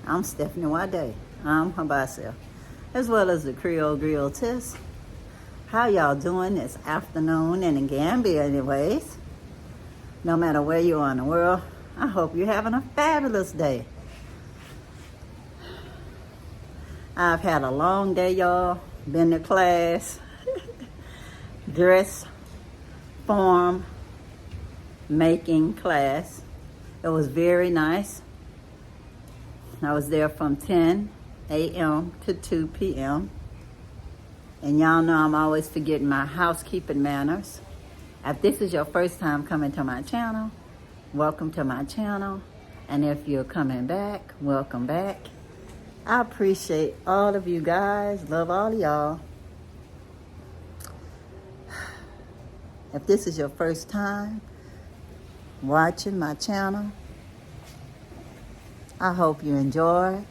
I'm Stephanie Wade. I'm HYBASIA, as well as the Creole Grill Test. How y'all doing this afternoon and in Gambia anyways? No matter where you are in the world, I hope you're having a fabulous day. I've had a long day, y'all. Been to class, dress, form, making class. It was very nice. I was there from 10 a.m. to 2 p.m. And y'all know I'm always forgetting my housekeeping manners. If this is your first time coming to my channel, welcome to my channel. And if you're coming back, welcome back. I appreciate all of you guys. Love all of y'all. If this is your first time watching my channel, I hope you enjoy.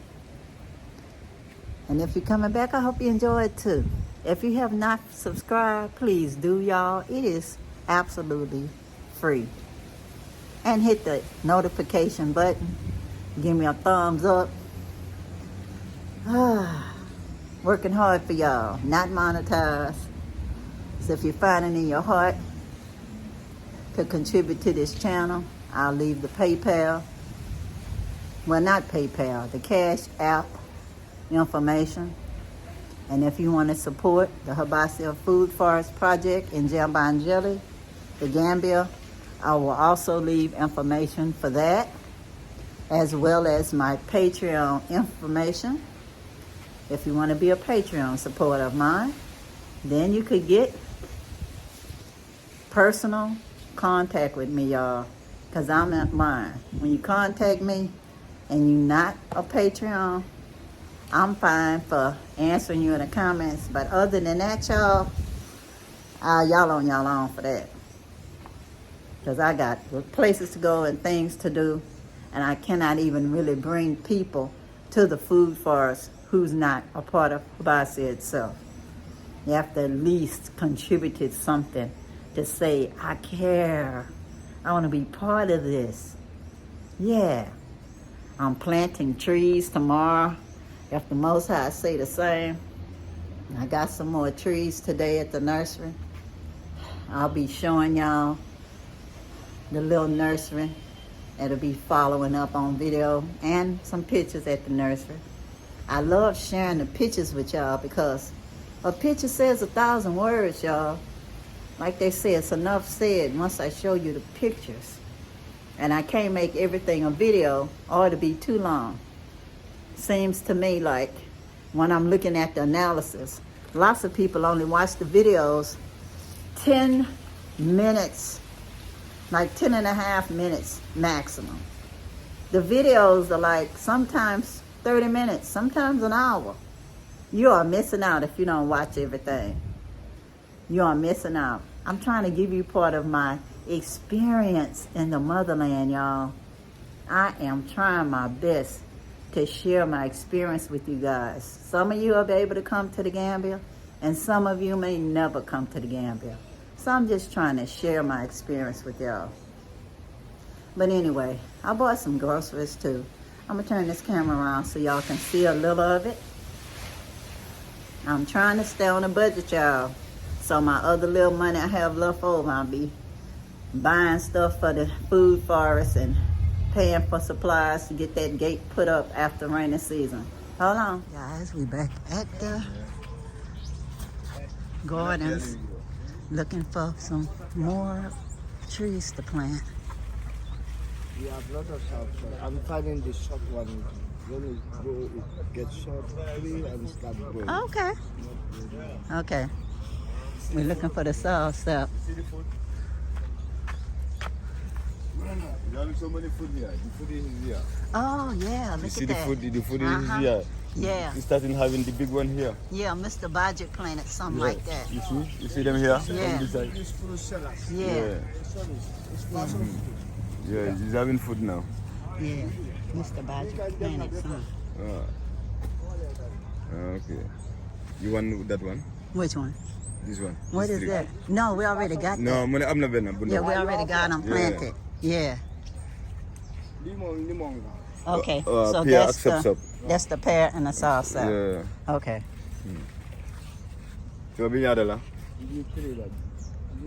And if you're coming back, I hope you enjoy it too. If you have not subscribed, please do, y'all. It is absolutely free. And hit the notification button. Give me a thumbs up. Working hard for y'all, not monetized. So if you're finding in your heart to contribute to this channel, I'll leave the PayPal. Well, not PayPal, the Cash App information. And if you want to support the HYBASIA Food Forest Project in Jambanjelly, the Gambia, I will also leave information for that, as well as my Patreon information. If you want to be a Patreon supporter of mine, then you could get personal contact with me, y'all, because I'm at mine. When you contact me and you're not a Patreon, I'm fine for answering you in the comments. But other than that, y'all, y'all on y'all own for that. Because I got places to go and things to do, and I cannot even really bring people to the food forest who's not a part of HYBASIA itself. You have to at least contribute something to say, I care. I want to be part of this. Yeah. I'm planting trees tomorrow. If the Most High say the same. I got some more trees today at the nursery. I'll be showing y'all the little nursery. It'll be following up on video and some pictures at the nursery. I love sharing the pictures with y'all because a picture says 1,000 words, y'all. Like they say, it's enough said once I show you the pictures. And I can't make everything a video or to be too long. Seems to me like when I'm looking at the analysis, lots of people only watch the videos 10 minutes, like 10 and a half minutes maximum. The videos are like sometimes 30 minutes, sometimes an hour. You are missing out if you don't watch everything. You are missing out. I'm trying to give you part of my experience in the motherland, y'all. I am trying my best to share my experience with you guys. Some of you will be able to come to the Gambia, and some of you may never come to the Gambia. So I'm just trying to share my experience with y'all. But anyway, I bought some groceries too. I'm gonna turn this camera around so y'all can see a little of it. I'm trying to stay on a budget, y'all. So my other little money I have left over, I'll be buying stuff for the food forest and paying for supplies to get that gate put up after rainy season. Hold on. Guys, we back at the gardens looking for some more trees to plant. We have a lot of shops. I'm finding the short one. When it grow, it gets short tree and start growing. Okay. Okay. We're looking for the south step. You have so many food here. The food is here. Oh yeah, look You at see that. the food is here. Yeah. You starting having the big one here. Yeah, Mr. Budget planted something like that. You see them here? Yeah. On this side? It's full sellers. Yeah. Yeah, he's having food now. Yeah. Mr. Budget planted something. Okay. You want that one? Which one? This one? What This is tree? that? No, we already got No, that. I'm not. Yeah, we already got them planted. Yeah. Limon. Okay, so pear that's accepts the up. that's the pear and the salsa. Yeah. Okay. So bi ñaata la? Bii 3 la.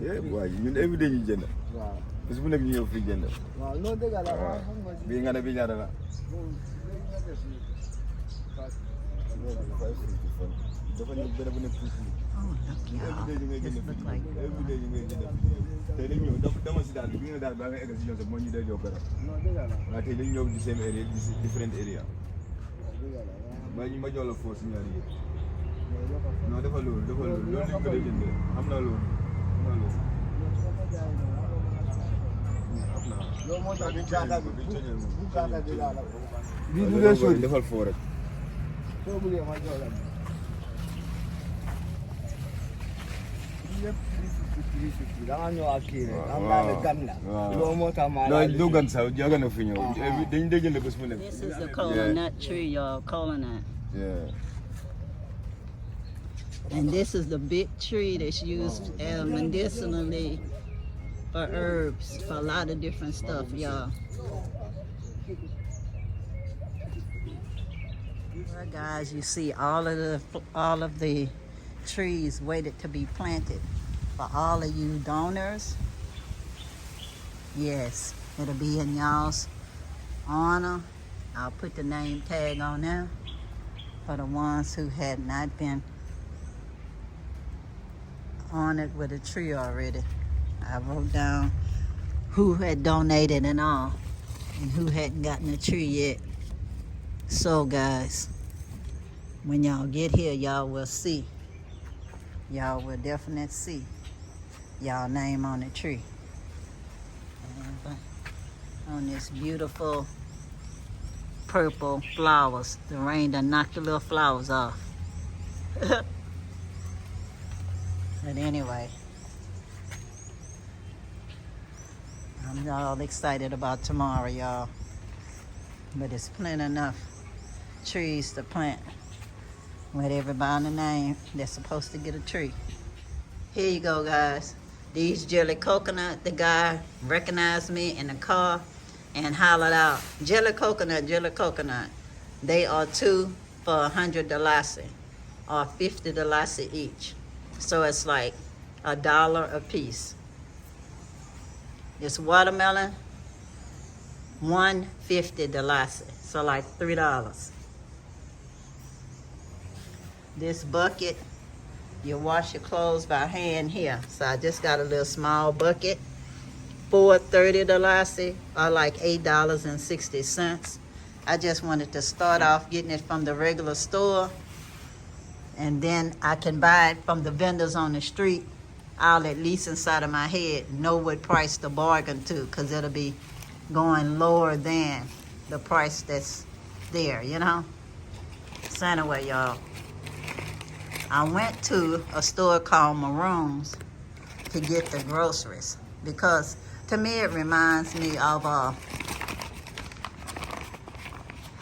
Yeah, boy, ñun every day ñu jënd. waaw. Bis bu nekk ñu ñëw fii jënd. waaw non dëgg la waaw xam nga. Bii nga ne bi ñaata la? Dafa nekk benn bu nekk tuuti. Oh, look, y'all. This look like Every day ñu ngay jënd. Tey dañu ñëw dama si daal bi nga daal ba nga egg si ñoom sax moo ñu day jox garab. non dëgg la. waaye tey dañu ñëw di same area di different area. dëgg la waaw. ma jox la force ñaari yëpp. mais loo ko non dafa loolu loolu lañ ko doon jëndee am na loolu am na loolu. yow moo tax bu gàtta bi bu gàtta bi laa la ko. bii bu dee sori defal foo rek. soo bëggee ma jox la. yëpp 350 da nga ñëw ak kii rek. am naa ne gan la. loolu moo tax maa non du gan sax jaga na fi ñëw. dañu day jënd bés bu nekk. This is the coconut tree, y'all. Coconut. Yeah. And this is the big tree that's used medicinally for herbs, for a lot of different stuff, y'all. Well, guys, you see all of the trees waited to be planted for all of you donors. Yes, it'll be in y'all's honor. I'll put the name tag on there for the ones who had not been honored with a tree already. I wrote down who had donated and all, and who hadn't gotten a tree yet. So guys, when y'all get here, y'all will see. Y'all will definitely see y'all name on the tree. And on this beautiful purple flowers. The rain done knocked the little flowers off. But anyway, I'm all excited about tomorrow, y'all. But it's plenty enough trees to plant with everybody on the name that's supposed to get a tree. Here you go, guys. These jelly coconut, the guy recognized me in the car and hollered out, jelly coconut, jelly coconut. They are 2 for $100 or $50 each. So it's like $1 a piece. It's watermelon, $1.50, so like $3. This bucket, you wash your clothes by hand here. So I just got a little small bucket. $4.30 or like $8.60. I just wanted to start off getting it from the regular store, and then I can buy it from the vendors on the street. I'll at least inside of my head know what price to bargain to, because it'll be going lower than the price that's there, you know? So anyway, y'all, I went to a store called Maroon's to get the groceries, because to me it reminds me of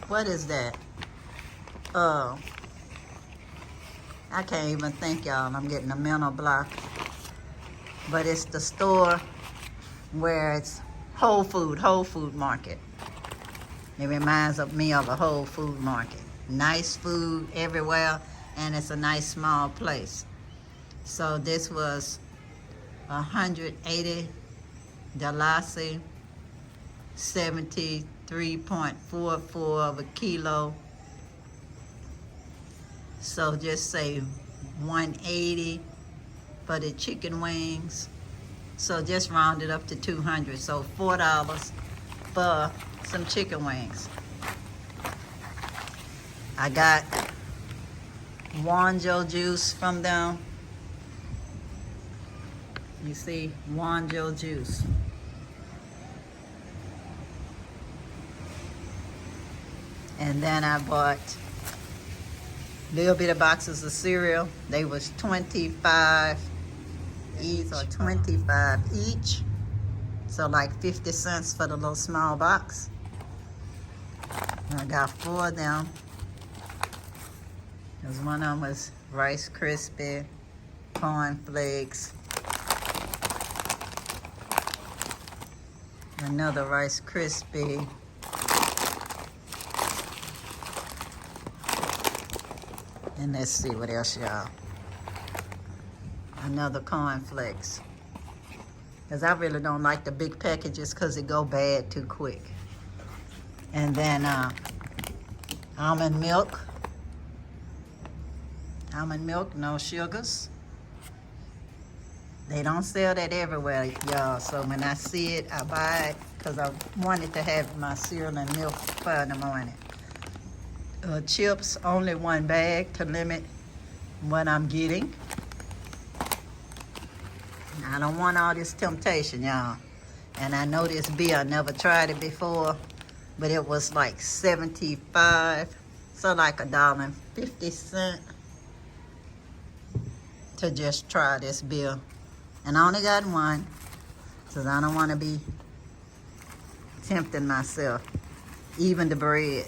what is that? I can't even think, y'all. I'm getting a mental block. But it's the store where it's Whole Food Market. It reminds me of a Whole Food Market. Nice food everywhere, and it's a nice small place. So this was $180, 73.44 of a kilo. So just say 180 for the chicken wings. So just round it up to 200. So $4 for some chicken wings. I got Wanjo juice from them. You see, Wanjo juice. And then I bought little bit of boxes of cereal. They was 25 each or 25 each. So like 50 cents for the little small box. And I got 4 of them. Because one of them was Rice Krispie, corn flakes, another Rice Krispie, And let's see what else, y'all. Another cornflakes. Because I really don't like the big packages because it go bad too quick. And then almond milk. Almond milk, no sugars. They don't sell that everywhere, y'all. So when I see it, I buy it because I wanted to have my cereal and milk for in the morning. Chips, only one bag to limit what I'm getting. I don't want all this temptation, y'all. And I know this beer, I never tried it before, but it was like 75, so like $1.50 to just try this beer. And I only got one, because I don't want to be tempting myself. Even the bread.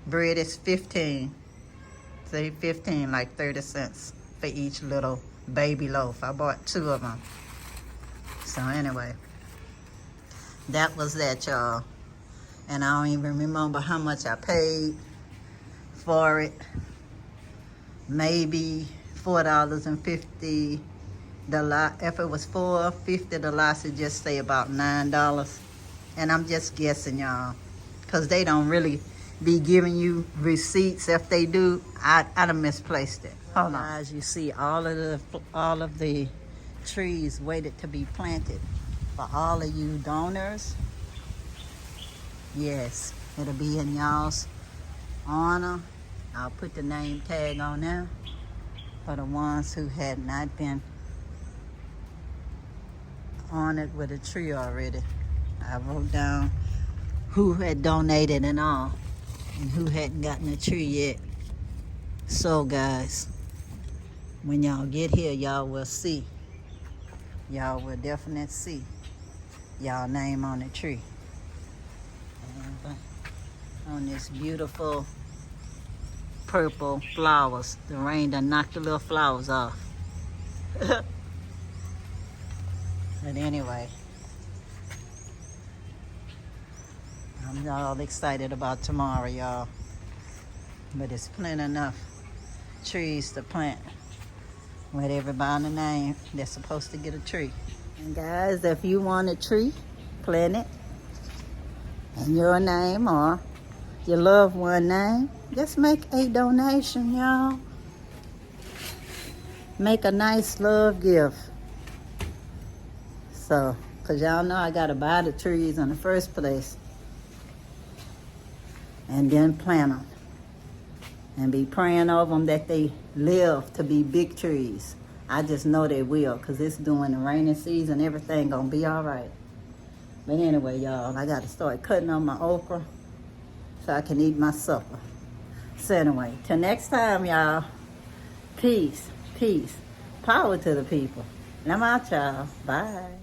Bread is 15. Say 15, like 30 cents for each little baby loaf. I bought 2 of them. So anyway, that was that, y'all. And I don't even remember how much I paid for it. Maybe $4.50. If it was $4.50, the lot should just say about $9. And I'm just guessing, y'all, because they don't really be giving you receipts. If they do, I done misplaced it. Hold on. As you see, all of the trees waited to be planted for all of you donors. Yes, it'll be in y'all's honor. I'll put the name tag on there for the ones who had not been honored with a tree already. I wrote down who had donated and all, and who hadn't gotten a tree yet. So guys, when y'all get here, y'all will see. Y'all will definitely see y'all name on the tree. And on this beautiful purple flowers. The rain done knocked the little flowers off. But anyway, I'm all excited about tomorrow, y'all. But it's plenty enough trees to plant with everybody in the name that's supposed to get a tree. And guys, if you want a tree, plant it in your name or your loved one name. Just make a donation, y'all. Make a nice love gift. So, because y'all know I got to buy the trees in the first place. And then plant them. And be praying over them that they live to be big trees. I just know they will, because it's during the rainy season. Everything going to be all right. But anyway, y'all, I got to start cutting on my okra so I can eat my supper. So anyway, till next time, y'all. Peace, peace. Power to the people. And I'm out, y'all. Bye.